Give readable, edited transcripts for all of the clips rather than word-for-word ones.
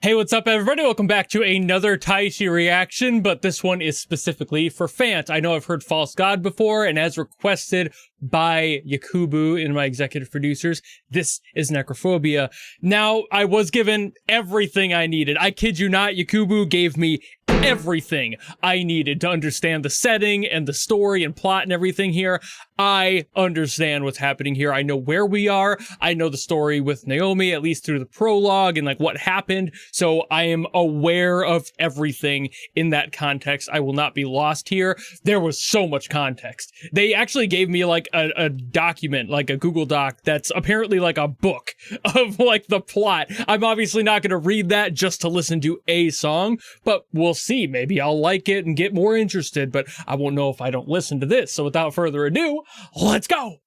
Hey, what's up, everybody? Welcome back to another Taishi reaction, but this one is specifically for Phant. I know I've heard False God before, and as requested by Yakubu and my executive producers, this is Necrophobia. Now, I was given everything I needed. I kid you not, Yakubu gave me everything I needed to understand the setting and the story and plot and everything here. I understand what's happening here. I know where we are. I know the story with Naomi, at least through the prologue and like what happened. So I am aware of everything in that context. I will not be lost here. There was so much context. They actually gave me like a document, like a Google Doc that's apparently like a book of like the plot. I'm obviously not going to read that just to listen to a song, but we'll see. Maybe I'll like it and get more interested, but I won't know if I don't listen to this. So without further ado, let's go!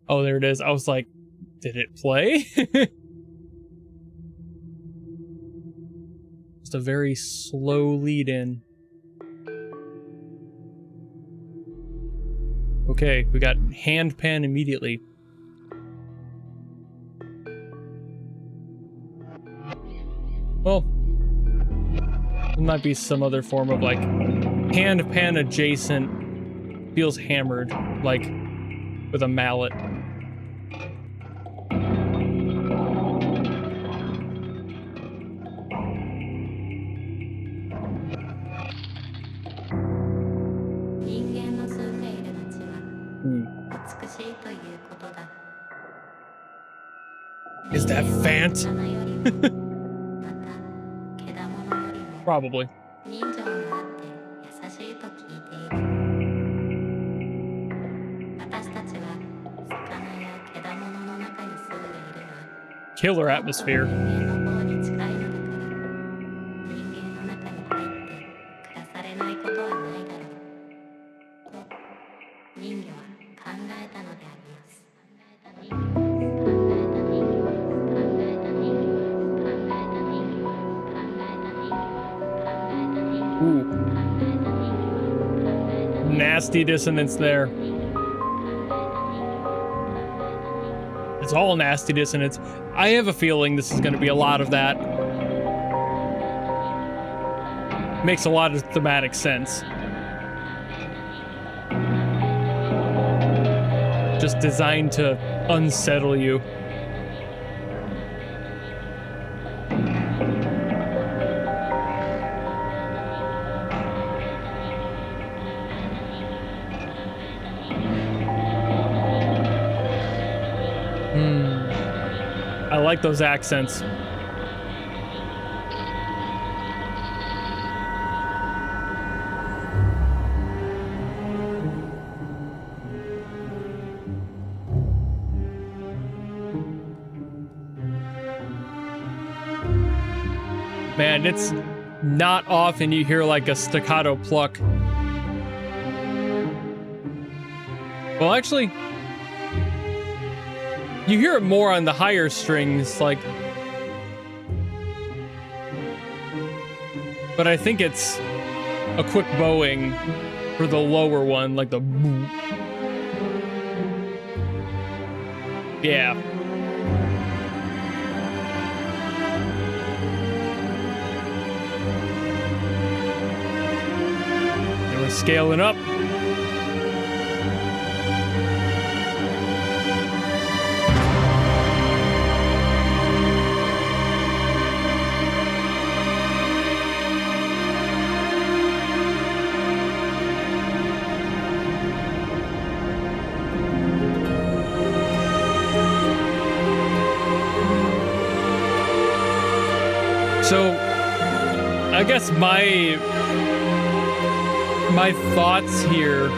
Oh, there it is. I was like, did it play? Just a very slow lead in. Okay, we got hand pan immediately. Well, there might be some other form of like hand pan adjacent, feels hammered, like with a mallet. Is that Phant? Probably. Killer atmosphere. Ooh. Nasty dissonance there. It's all nasty dissonance. I have a feeling this is going to be a lot of that. Makes a lot of thematic sense. Just designed to unsettle you. I like those accents. Man, it's not often you hear like a staccato pluck. Well, actually, you hear it more on the higher strings, like, but I think it's a quick bowing for the lower one, like the boo. Yeah. And we're scaling up. So, I guess my thoughts here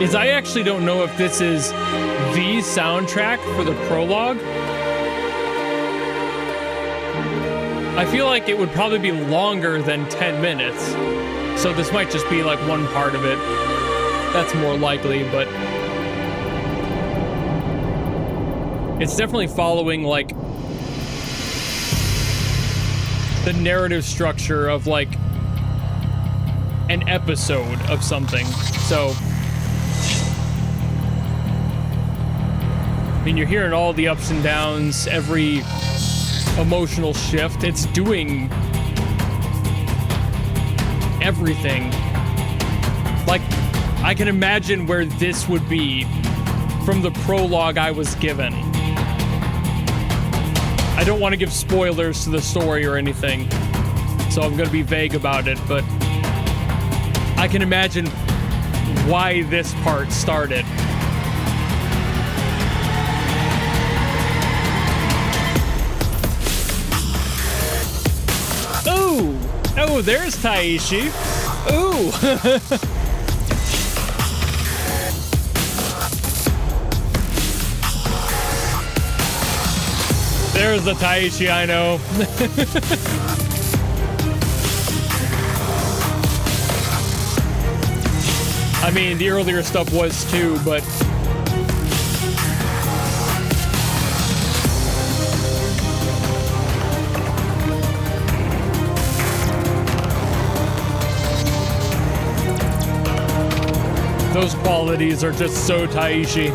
is I actually don't know if this is the soundtrack for the prologue. I feel like it would probably be longer than 10 minutes. So this might just be like one part of it. That's more likely, but it's definitely following like the narrative structure of like an episode of something. So mean, you're hearing all the ups and downs, every emotional shift. It's doing everything. Like, I can imagine where this would be from the prologue I was given. I don't want to give spoilers to the story or anything, so I'm going to be vague about it, but I can imagine why this part started. Ooh! Oh, there's Taishi. Ooh! There's the Taishi I know. I mean, the earlier stuff was too, but... those qualities are just so Taishi.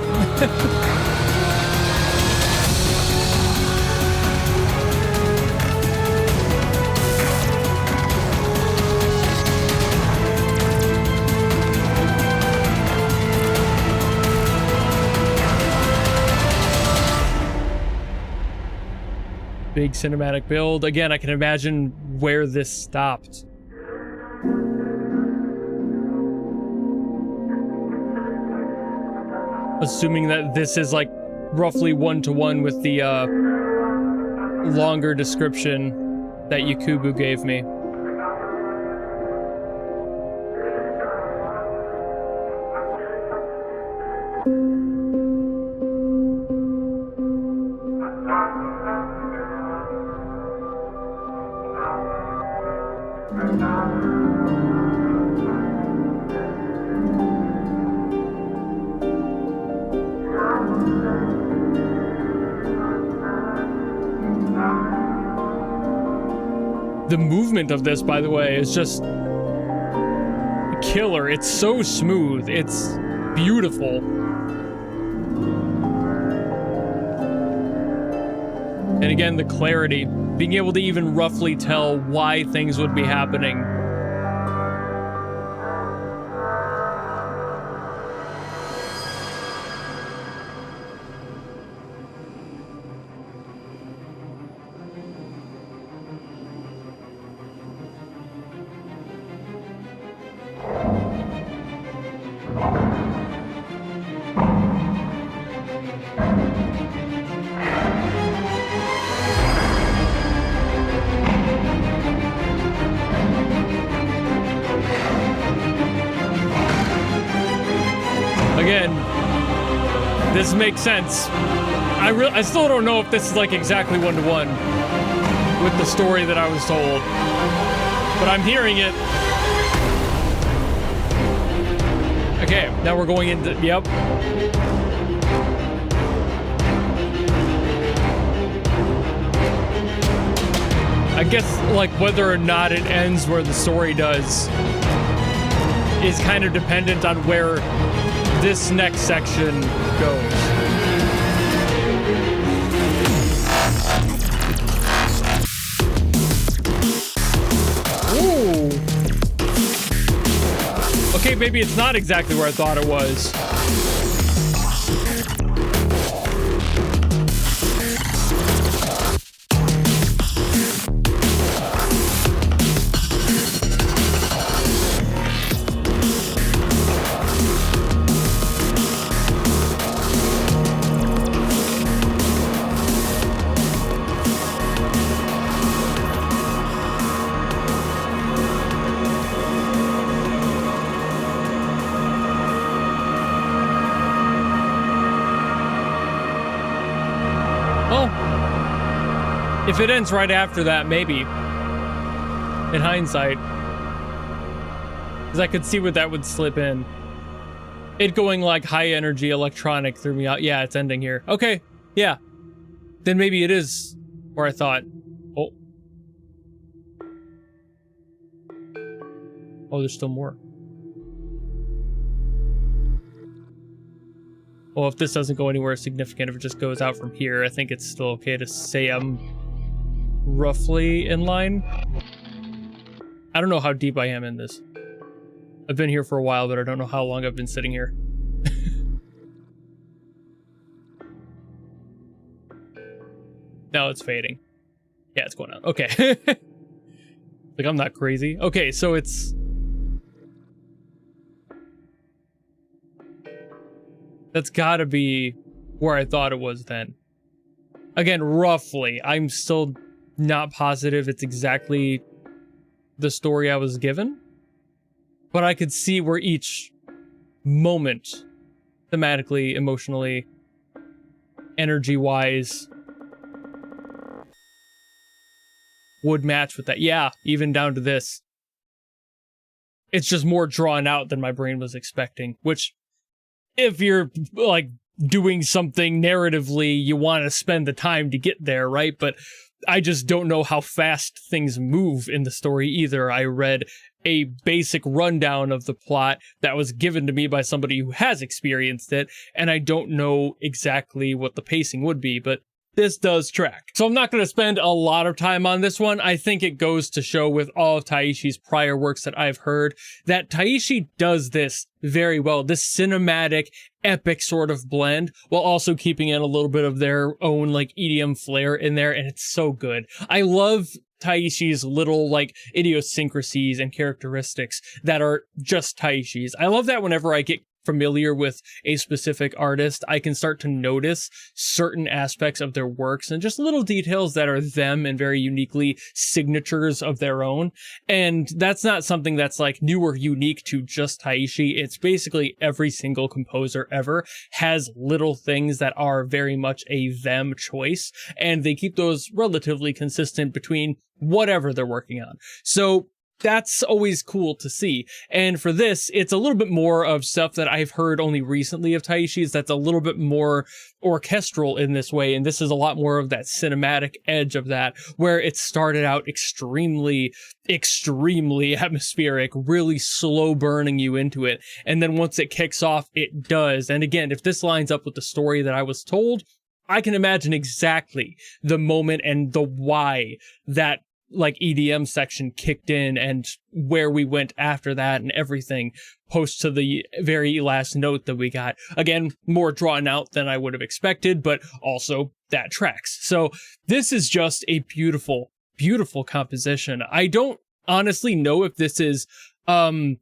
Big cinematic build. Again, I can imagine where this stopped. Assuming that this is like roughly one-to-one with the longer description that Yakubu gave me. The movement of this, by the way, is just killer. It's so smooth. It's beautiful. And again, the clarity. Being able to even roughly tell why things would be happening. Again, this makes sense. I still don't know if this is like exactly one-to-one with the story that I was told, but I'm hearing it. Okay, now we're going into, yep. I guess like whether or not it ends where the story does is kind of dependent on where this next section goes. Ooh. Okay, maybe it's not exactly where I thought it was. If it ends right after that, maybe. In hindsight. Because I could see what that would slip in. It going like high energy electronic threw me out. Yeah, it's ending here. Okay, yeah. Then maybe it is where I thought. Oh. Oh, there's still more. Well, if this doesn't go anywhere significant, if it just goes out from here, I think it's still okay to say I'm roughly in line. I don't know how deep I am in this. I've been here for a while, but I don't know how long I've been sitting here. No, it's fading. Yeah, it's going out. Okay. Like, I'm not crazy. Okay, so it's... That's gotta be where I thought it was then. Again, roughly. I'm still not positive it's exactly the story I was given. But I could see where each moment, thematically, emotionally, energy-wise, would match with that. Yeah, even down to this. It's just more drawn out than my brain was expecting, which, if you're, like, doing something narratively, you want to spend the time to get there, right? But I just don't know how fast things move in the story either. I read a basic rundown of the plot that was given to me by somebody who has experienced it, and I don't know exactly what the pacing would be, but this does track. So I'm not going to spend a lot of time on this one. I think it goes to show with all of Taishi's prior works that I've heard that Taishi does this very well. This cinematic, epic sort of blend while also keeping in a little bit of their own like EDM flair in there. And it's so good. I love Taishi's little like idiosyncrasies and characteristics that are just Taishi's. I love that whenever I get familiar with a specific artist, I can start to notice certain aspects of their works and just little details that are them and very uniquely signatures of their own. And that's not something that's like new or unique to just Taishi. It's basically every single composer ever has little things that are very much a them choice, and they keep those relatively consistent between whatever they're working on. So that's always cool to see. And for this, it's a little bit more of stuff that I've heard only recently of Taishi's that's a little bit more orchestral in this way. And this is a lot more of that cinematic edge of that, where it started out extremely atmospheric, really slow burning you into it. And then once it kicks off, it does. And again, if this lines up with the story that I was told, I can imagine exactly the moment and the why that like EDM section kicked in and where we went after that and everything post to the very last note that we got. Again, more drawn out than I would have expected, but also that tracks. So this is just a beautiful, beautiful composition. I don't honestly know if this is a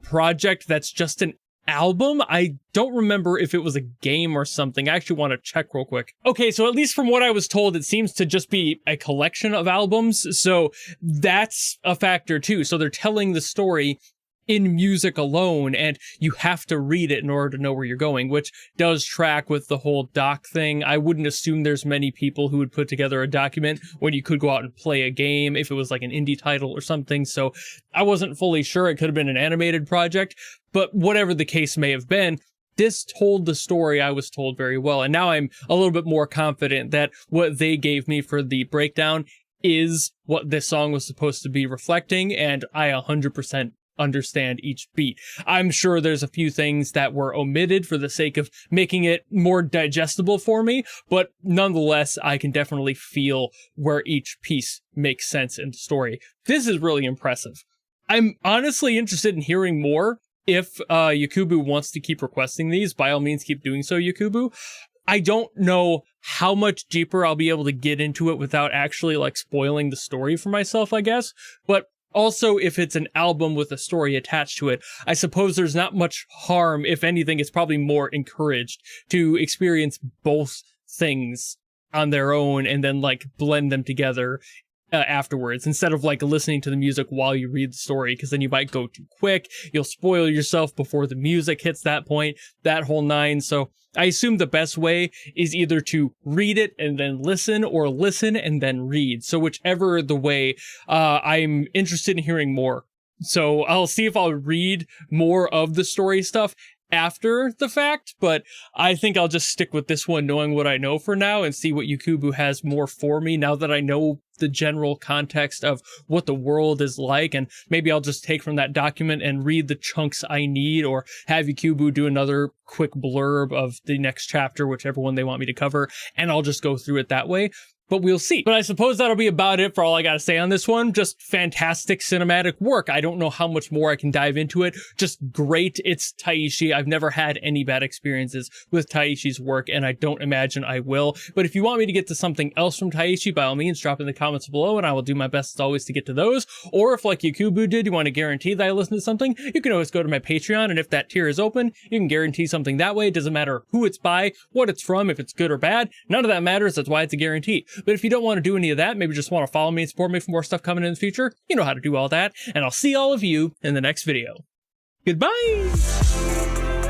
project that's just an album. I don't remember if it was a game or something. I actually want to check real quick. Okay, so at least from what I was told, it seems to just be a collection of albums. So that's a factor too. So they're telling the story in music alone, and you have to read it in order to know where you're going, which does track with the whole doc thing. I wouldn't assume there's many people who would put together a document when you could go out and play a game if it was like an indie title or something. So I wasn't fully sure. It could have been an animated project, but whatever the case may have been, this told the story I was told very well. And now I'm a little bit more confident that what they gave me for the breakdown is what this song was supposed to be reflecting, and I 100% understand each beat. I'm sure there's a few things that were omitted for the sake of making it more digestible for me, but nonetheless, I can definitely feel where each piece makes sense in the story. This is really impressive. I'm honestly interested in hearing more. If Yakubu wants to keep requesting these, by all means, keep doing so, Yakubu. I don't know how much deeper I'll be able to get into it without actually like spoiling the story for myself, I guess, but also, if it's an album with a story attached to it, I suppose there's not much harm. If anything, it's probably more encouraged to experience both things on their own and then like blend them together afterwards, instead of like listening to the music while you read the story, because then you might go too quick. You'll spoil yourself before the music hits that point, that whole nine. So I assume the best way is either to read it and then listen, or listen and then read. So whichever the way, I'm interested in hearing more. So I'll see if I'll read more of the story stuff after the fact, but I think I'll just stick with this one knowing what I know for now and see what Yakubu has more for me now that I know the general context of what the world is like, and maybe I'll just take from that document and read the chunks I need, or have Yakubu do another quick blurb of the next chapter, whichever one they want me to cover, and I'll just go through it that way. But we'll see. But I suppose that'll be about it for all I gotta say on this one. Just fantastic cinematic work. I don't know how much more I can dive into it. Just great. It's Taishi. I've never had any bad experiences with Taishi's work, and I don't imagine I will. But if you want me to get to something else from Taishi, by all means, drop in the comments below, and I will do my best as always to get to those. Or if, like Yakubu did, you want to guarantee that I listen to something, you can always go to my Patreon, and if that tier is open, you can guarantee something that way. It doesn't matter who it's by, what it's from, if it's good or bad. None of that matters. That's why it's a guarantee. But if you don't want to do any of that, maybe just want to follow me and support me for more stuff coming in the future, you know how to do all that. And I'll see all of you in the next video. Goodbye!